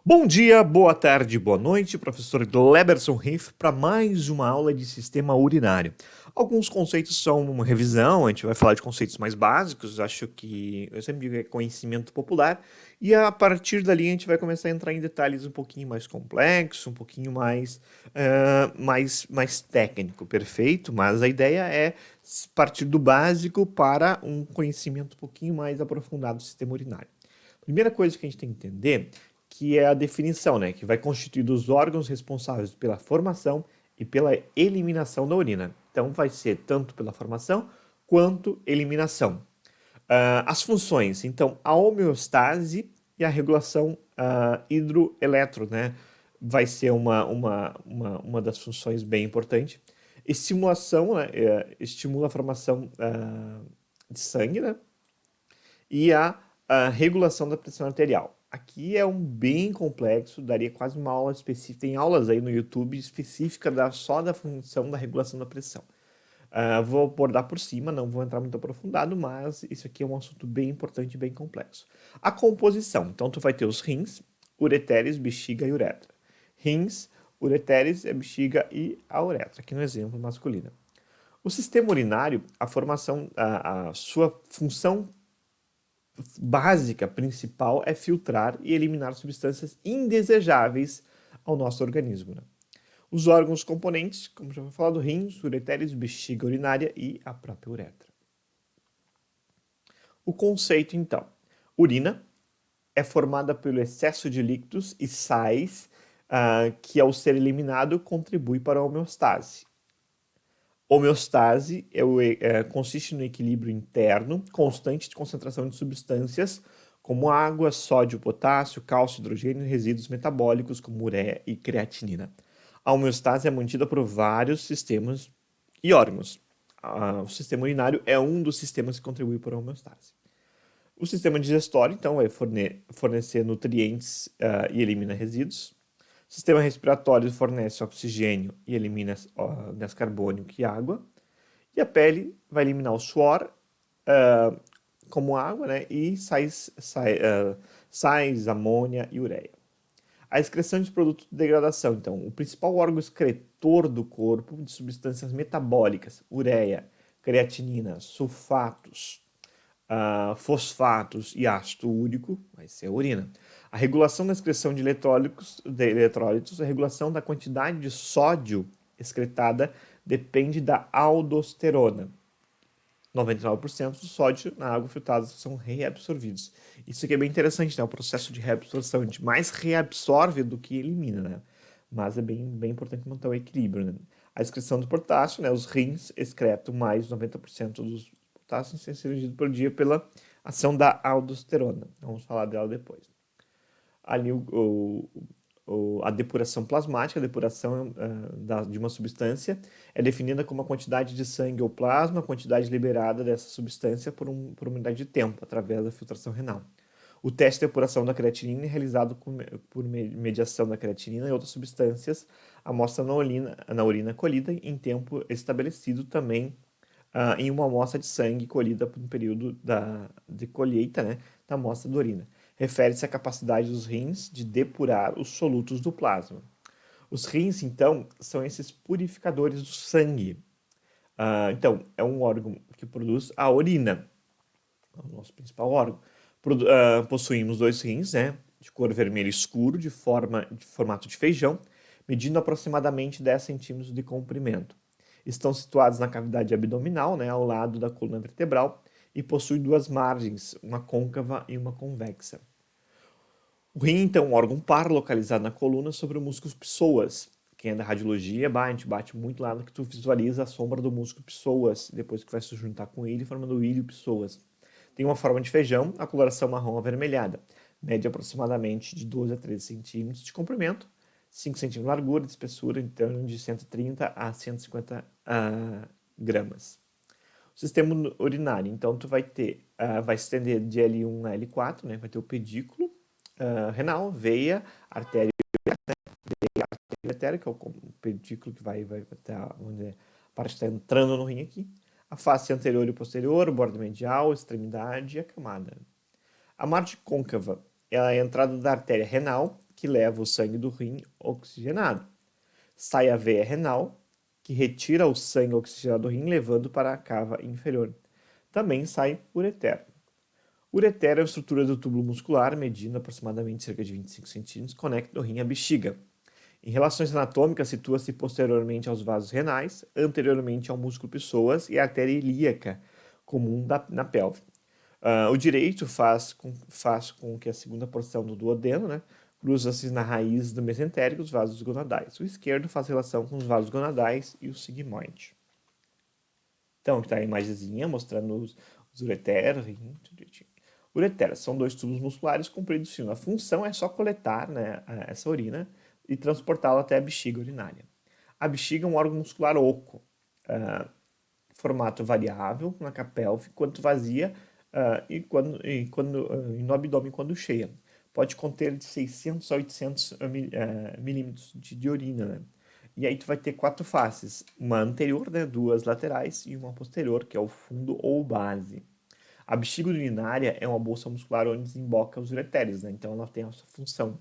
Bom dia, boa tarde, boa noite, professor Gleberson Riff, para mais uma aula de sistema urinário. Alguns conceitos são uma revisão, a gente vai falar de conceitos mais básicos, acho que eu sempre digo que é conhecimento popular, e a partir dali a gente vai começar a entrar em detalhes um pouquinho mais complexos, um pouquinho mais técnico, perfeito? Mas a ideia é partir do básico para um conhecimento um pouquinho mais aprofundado do sistema urinário. Primeira coisa que a gente tem que entender que é a definição, né, que vai constituir os órgãos responsáveis pela formação e pela eliminação da urina. Então, vai ser tanto pela formação quanto eliminação. As funções, então, a homeostase e a regulação hidroeletro, né, vai ser uma das funções bem importante. Estimulação, né, estimula a formação de sangue, né, e a regulação da pressão arterial. Aqui é um bem complexo, daria quase uma aula específica. Tem aulas aí no YouTube específica só da função da regulação da pressão. Vou abordar por cima, não vou entrar muito aprofundado, mas isso aqui é um assunto bem importante e bem complexo. A composição. Então, tu vai ter os rins, ureteres, bexiga e uretra. Rins, ureteres, bexiga e a uretra, aqui no exemplo masculino. O sistema urinário, a sua função básica, principal, é filtrar e eliminar substâncias indesejáveis ao nosso organismo. Né? Os órgãos componentes, como já foi falado, rins, ureteres, bexiga urinária e a própria uretra. O conceito, então. Urina é formada pelo excesso de líquidos e sais que, ao ser eliminado, contribui para a homeostase. Homeostase consiste no equilíbrio interno constante de concentração de substâncias como água, sódio, potássio, cálcio, hidrogênio e resíduos metabólicos como ureia e creatinina. A homeostase é mantida por vários sistemas e órgãos. O sistema urinário é um dos sistemas que contribui para a homeostase. O sistema digestório, então, vai fornecer nutrientes e elimina resíduos. O sistema respiratório fornece oxigênio e elimina gás carbônico e água. E a pele vai eliminar o suor como água, né? E sais, amônia e ureia. A excreção de produtos de degradação. Então, o principal órgão excretor do corpo de substâncias metabólicas, ureia, creatinina, sulfatos, fosfatos e ácido úrico, vai ser a urina. A regulação da excreção de eletrólitos, a regulação da quantidade de sódio excretada depende da aldosterona. 99% do sódio na água filtrada são reabsorvidos. Isso aqui é bem interessante, né? O processo de reabsorção, a gente mais reabsorve do que elimina, né? Mas é bem importante manter o equilíbrio, né? A excreção do potássio, né? Os rins excretam mais de 90% dos potássios sendo por dia pela ação da aldosterona. Vamos falar dela depois. Ali a depuração plasmática, a depuração de uma substância, é definida como a quantidade de sangue ou plasma, a quantidade liberada dessa substância por uma unidade de tempo, através da filtração renal. O teste de depuração da creatinina é realizado por mediação da creatinina e outras substâncias, amostra na urina colhida em tempo estabelecido também em uma amostra de sangue colhida no período de colheita, né, da amostra de urina. Refere-se à capacidade dos rins de depurar os solutos do plasma. Os rins, então, são esses purificadores do sangue. Então, é um órgão que produz a urina, é o nosso principal órgão. Possuímos dois rins, né, de cor vermelho escuro, de formato de feijão, medindo aproximadamente 10 centímetros de comprimento. Estão situados na cavidade abdominal, né, ao lado da coluna vertebral, e possui duas margens, uma côncava e uma convexa. O rim, então, é um órgão par localizado na coluna sobre o músculo psoas. Quem é da radiologia, a gente bate muito lá no que tu visualiza a sombra do músculo psoas, depois que vai se juntar com ele, formando o ilho psoas. Tem uma forma de feijão, a coloração marrom avermelhada, mede aproximadamente de 12 a 13 centímetros de comprimento, 5 centímetros de largura, de espessura em torno de 130 a 150 gramas. O sistema urinário, então, tu vai se estender de L1 a L4, né? Vai ter o pedículo renal, veia, artéria que é o pedículo que vai até a parte que está entrando no rim aqui. A face anterior e posterior, o bordo medial, extremidade e a camada. A margem côncava é a entrada da artéria renal, que leva o sangue do rim oxigenado. Sai a veia renal, que retira o sangue oxigenado do rim, levando para a cava inferior. Também sai ureter. Ureter é a estrutura do túbulo muscular, medindo aproximadamente cerca de 25 centímetros, conecta o rim à bexiga. Em relações anatômicas, situa-se posteriormente aos vasos renais, anteriormente ao músculo psoas e à artéria ilíaca, comum na pelve. O direito faz com que a segunda porção do duodeno, né, cruza-se na raiz do mesentérico, os vasos gonadais. O esquerdo faz relação com os vasos gonadais e o sigmoide. Então, aqui está a imagenzinha mostrando os ureteros. Ureteros são dois tubos musculares compridos finos. A função é só coletar, né, essa urina e transportá-la até a bexiga urinária. A bexiga é um órgão muscular oco, formato variável na pelve, quanto vazia e no abdômen quando cheia. Pode conter de 600 a 800 milímetros de urina, né? E aí tu vai ter 4 faces, uma anterior, né, 2 laterais e uma posterior, que é o fundo ou base. A bexiga urinária é uma bolsa muscular onde desemboca os ureteres, né? Então ela tem essa função.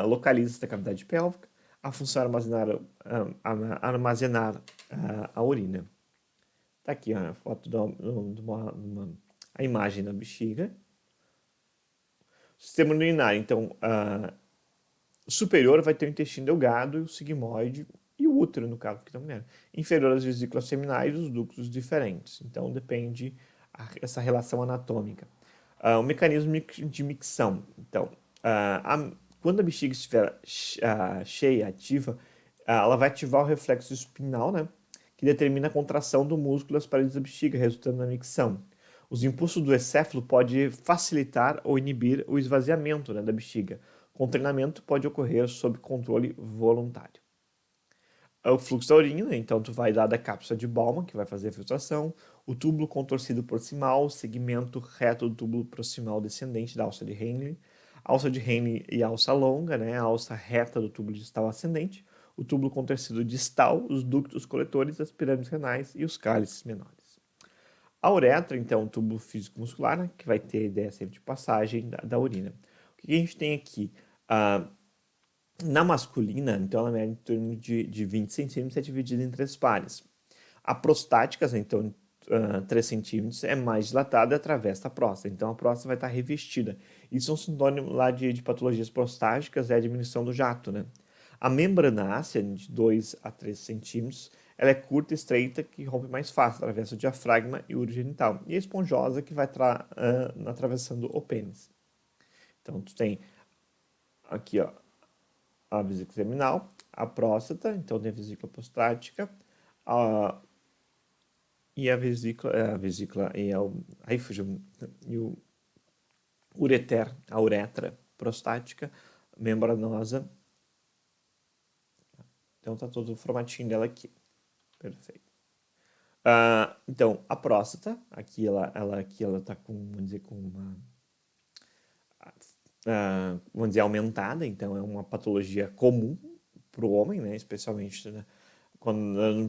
Localiza-se na cavidade pélvica, a função é armazenar a urina. Tá aqui a foto a imagem da bexiga. O sistema urinário, então, o superior vai ter o intestino delgado, o sigmoide e o útero, no caso aqui da mulher. Inferior às vesículas seminais, os ductos diferentes. Então, depende essa relação anatômica. O mecanismo de micção. Então, quando a bexiga estiver cheia, ativa, ela vai ativar o reflexo espinal, né, que determina a contração do músculo das paredes da bexiga, resultando na micção. Os impulsos do encéfalo podem facilitar ou inibir o esvaziamento, né, da bexiga. Com treinamento, pode ocorrer sob controle voluntário. O fluxo da urina, então tu vai dar da cápsula de Bowman, que vai fazer a filtração, o túbulo contorcido proximal, o segmento reto do túbulo proximal descendente da alça de Henle, alça de Henle e alça longa, né, a alça reta do túbulo distal ascendente, o túbulo contorcido distal, os ductos coletores, as pirâmides renais e os cálices menores. A uretra, então, o túbulo físico-muscular, né, que vai ter a ideia sempre de passagem da urina. O que a gente tem aqui? Na masculina, então, ela mede em torno de 20 centímetros e é dividida em 3 pares. A prostática, então, 3 centímetros, é mais dilatada e atravessa a próstata. Então, a próstata vai estar revestida. Isso é um sinônimo lá de patologias prostáticas, é a diminuição do jato, né? A membranácea, de 2 a 3 centímetros, ela é curta e estreita, que rompe mais fácil, atravessa o diafragma e o urogenital. E a esponjosa, que vai estar atravessando o pênis. Então, tu tem aqui, ó, a vesícula seminal, a próstata, então tem a vesícula prostática, e a vesícula e o ureter, a uretra prostática, membranosa. Então tá todo o formatinho dela aqui. Perfeito. Então, a próstata, aqui ela tá com, vamos dizer, com uma vamos dizer, aumentada, então é uma patologia comum para o homem, né, especialmente, né, por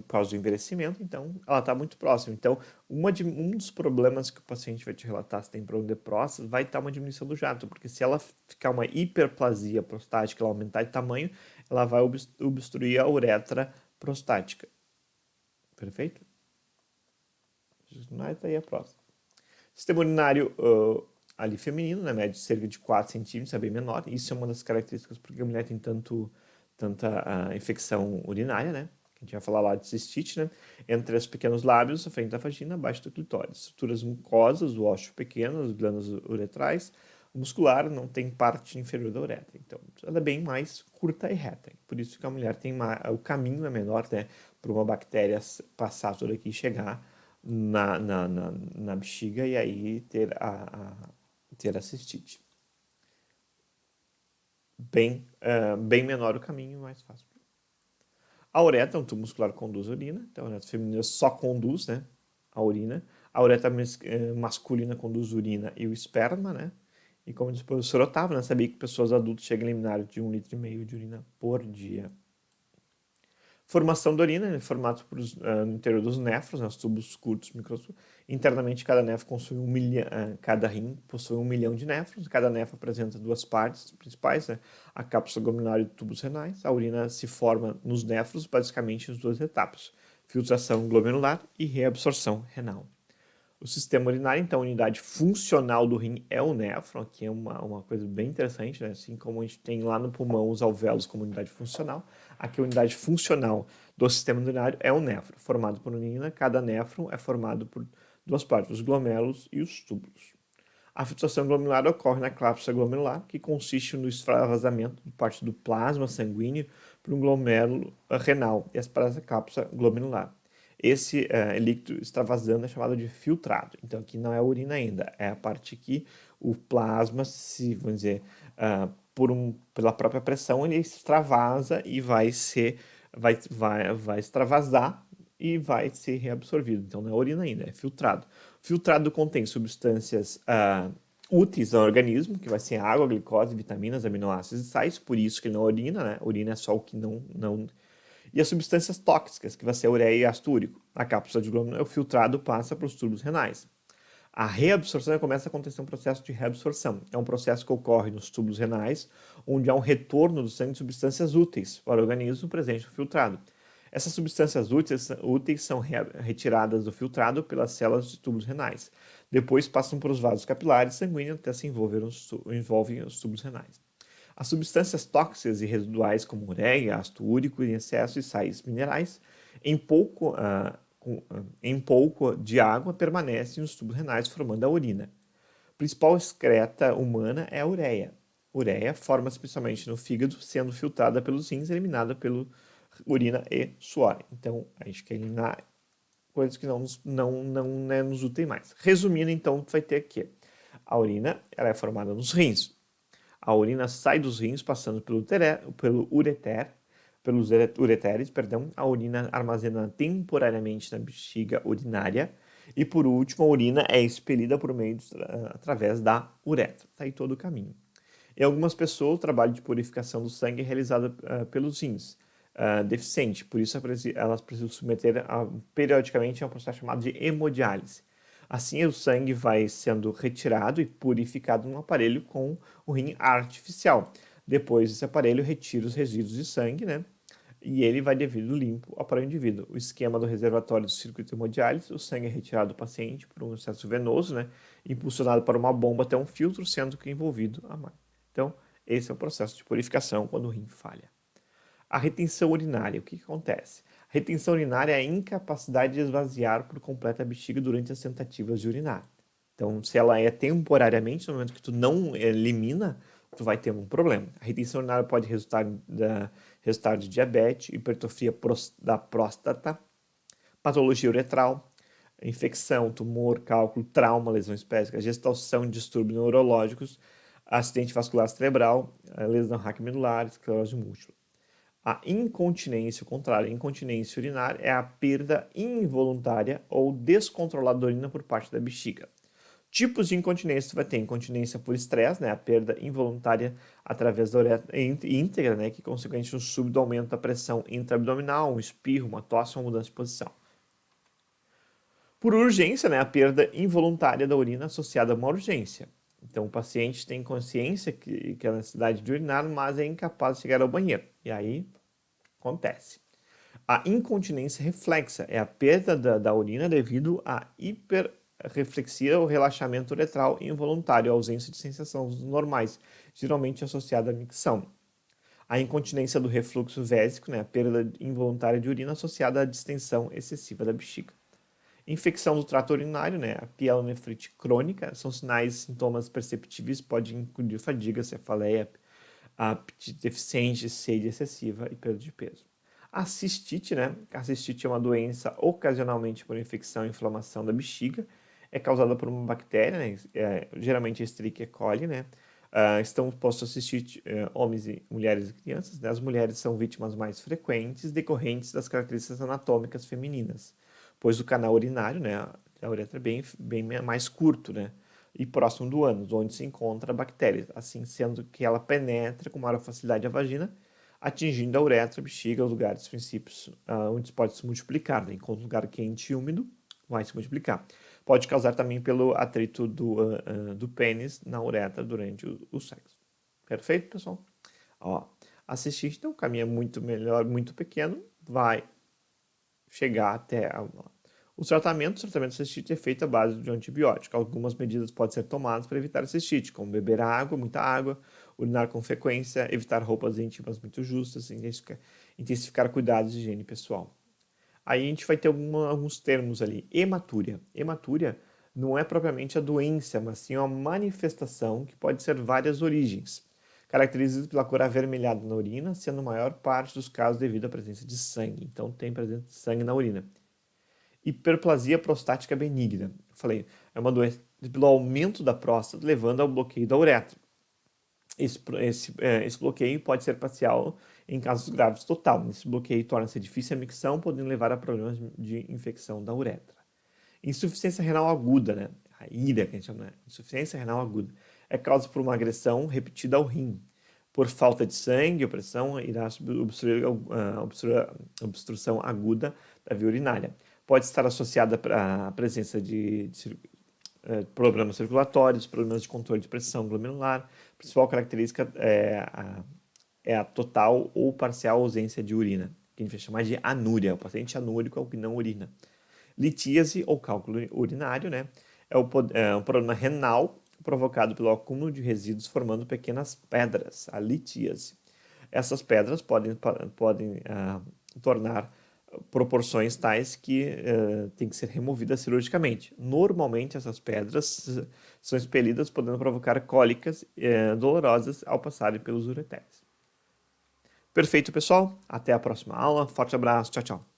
causa do envelhecimento, então ela está muito próxima. Então, um dos problemas que o paciente vai te relatar se tem problema de próstata vai estar uma diminuição do jato, porque se ela ficar uma hiperplasia prostática, ela aumentar de tamanho, ela vai obstruir a uretra prostática. Perfeito? Está aí a próstata. Sistema urinário ali feminino, né, mede cerca de 4 centímetros, é bem menor. Isso é uma das características porque a mulher tem tanta infecção urinária, né? Que a gente vai falar lá de cistite, né? Entre os pequenos lábios, a frente da vagina, abaixo do clitóris. Estruturas mucosas, o ósseo pequeno, as glândulas uretrais. O muscular não tem parte inferior da uretra. Então, ela é bem mais curta e reta. Por isso que a mulher tem o caminho é menor, né? Para uma bactéria passar tudo aqui e chegar na bexiga e aí ter a cistite. Bem menor o caminho, mais fácil. A uretra é um tubo muscular que conduz a urina. Então, a uretra feminina só conduz, né, a urina. A uretra masculina conduz a urina e o esperma, né? E como diz o professor Otávio, né, sabia que pessoas adultas chegam a eliminar de 1,5 litro de urina por dia. Formação da urina, né, formado no interior dos néfros, né, os tubos curtos, Internamente, cada néfron possui cada rim possui 1 milhão de néfrons. Cada néfron apresenta duas partes principais, né? A cápsula glomerular e os tubos renais. A urina se forma nos néfrons, basicamente em duas etapas: filtração glomerular e reabsorção renal. O sistema urinário, então, a unidade funcional do rim é o néfron. Aqui é uma coisa bem interessante, né? Assim como a gente tem lá no pulmão os alvéolos como unidade funcional, aqui a unidade funcional do sistema urinário é o néfron, formado por urina. Cada néfron é formado por duas partes, os glomérulos e os túbulos. A filtração glomerular ocorre na cápsula glomerular, que consiste no extravasamento de parte do plasma sanguíneo para um glomérulo renal e para essa cápsula glomerular. Esse líquido extravasando é chamado de filtrado. Então, aqui não é a urina ainda, é a parte que o plasma, se, vamos dizer, pela própria pressão, ele extravasa e vai extravasar e vai ser reabsorvido. Então, não é urina ainda, é filtrado. Filtrado contém substâncias úteis ao organismo, que vai ser água, glicose, vitaminas, aminoácidos e sais, por isso que ele não é urina, né? Urina é só o que não. E as substâncias tóxicas, que vai ser a ureia e ácido úrico. A cápsula de glomérulo, o filtrado passa para os tubos renais. A reabsorção começa a acontecer um processo de reabsorção. É um processo que ocorre nos tubos renais, onde há um retorno do sangue de substâncias úteis para o organismo presente no filtrado. Essas substâncias úteis são retiradas do filtrado pelas células de tubos renais. Depois passam por os vasos capilares sanguíneos até se envolvem os tubos renais. As substâncias tóxicas e residuais, como ureia, ácido úrico em excesso e sais minerais, em pouco de água, permanecem nos tubos renais, formando a urina. A principal excreta humana é a ureia. Ureia forma-se principalmente no fígado, sendo filtrada pelos rins e eliminada pela urina e suor. Então, a gente quer eliminar coisas que não nos úteis mais. Resumindo, então, vai ter aqui. A urina ela é formada nos rins. A urina sai dos rins, passando pelos ureteres, a urina armazena temporariamente na bexiga urinária e, por último, a urina é expelida através da uretra. Está aí todo o caminho. Em algumas pessoas, o trabalho de purificação do sangue é realizado pelos rins deficiente, por isso elas precisam submeter periodicamente a um processo chamado de hemodiálise. Assim, o sangue vai sendo retirado e purificado num aparelho com o rim artificial. Depois, esse aparelho retira os resíduos de sangue, né? E ele vai devido limpo para o indivíduo. O esquema do reservatório do circuito hemodiálise: o sangue é retirado do paciente por um acesso venoso, né? Impulsionado para uma bomba até um filtro, sendo que envolvido a mais. Então, esse é o processo de purificação quando o rim falha. A retenção urinária, o que acontece? A retenção urinária é a incapacidade de esvaziar por completo a bexiga durante as tentativas de urinar. Então, se ela é temporariamente, no momento que tu não elimina, tu vai ter um problema. A retenção urinária pode resultar de diabetes, hipertrofia da próstata, patologia uretral, infecção, tumor, cálculo, trauma, lesões pélvicas, gestação, distúrbios neurológicos, acidente vascular cerebral, lesão raquimedular, esclerose múltipla. A incontinência, o contrário, a incontinência urinar é a perda involuntária ou descontrolada da urina por parte da bexiga. Tipos de incontinência: você vai ter incontinência por estresse, né, a perda involuntária através da uretra íntegra, né, que consequentemente no súbito aumenta a pressão intraabdominal, um espirro, uma tosse, uma mudança de posição. Por urgência, né, a perda involuntária da urina associada a uma urgência. Então, o paciente tem consciência que é a necessidade de urinar, mas é incapaz de chegar ao banheiro. E aí, acontece. A incontinência reflexa é a perda da urina devido à hiperreflexia ou relaxamento uretral involuntário, a ausência de sensações normais, geralmente associada à micção. A incontinência do refluxo vésico, né, a perda involuntária de urina associada à distensão excessiva da bexiga. Infecção do trato urinário, né, a pielonefrite crônica, são sinais e sintomas perceptíveis, pode incluir fadiga, cefaleia, apetite deficiente, sede excessiva e perda de peso. A cistite, né, a cistite é uma doença ocasionalmente por infecção e inflamação da bexiga, é causada por uma bactéria, né, geralmente a Escherichia coli, né. Estão postos a cistite homens, e mulheres e crianças, né. As mulheres são vítimas mais frequentes decorrentes das características anatômicas femininas, pois o canal urinário, né, a uretra é bem mais curto, né, e próximo do ânus, onde se encontra a bactéria, assim sendo que ela penetra com maior facilidade a vagina, atingindo a uretra, a bexiga, os lugares princípios onde pode se multiplicar, né, enquanto um lugar quente e úmido vai se multiplicar. Pode causar também pelo atrito do pênis na uretra durante o sexo. Perfeito, pessoal? Ó, a cistite, então, o caminho é muito melhor, muito pequeno, vai chegar até o tratamento da cistite é feito à base de um antibiótico. Algumas medidas podem ser tomadas para evitar a cistite, como beber água, muita água, urinar com frequência, evitar roupas íntimas muito justas, intensificar cuidados de higiene pessoal. Aí a gente vai ter alguns termos ali. Hematúria. Hematúria não é propriamente a doença, mas sim uma manifestação que pode ser várias origens. Caracterizada pela cor avermelhada na urina, sendo a maior parte dos casos devido à presença de sangue. Então tem presença de sangue na urina. Hiperplasia prostática benigna. Eu falei, é uma doença pelo aumento da próstata, levando ao bloqueio da uretra. Esse bloqueio pode ser parcial em casos graves total. Esse bloqueio torna-se difícil a micção, podendo levar a problemas de infecção da uretra. Insuficiência renal aguda, né? A IRA, que a gente chama, né? Insuficiência renal aguda. É causa por uma agressão repetida ao rim. Por falta de sangue, opressão, irá obstrução aguda da via urinária. Pode estar associada à presença de problemas circulatórios, problemas de controle de pressão glomerular. A principal característica é a total ou parcial ausência de urina, que a gente vai chamar de anúria. O paciente anúrico é o que não urina. Litíase ou cálculo urinário, né? É um problema renal provocado pelo acúmulo de resíduos formando pequenas pedras, a litíase. Essas pedras podem tornar proporções tais que têm que ser removidas cirurgicamente. Normalmente, essas pedras são expelidas, podendo provocar cólicas dolorosas ao passarem pelos ureteres. Perfeito, pessoal. Até a próxima aula. Forte abraço. Tchau, tchau.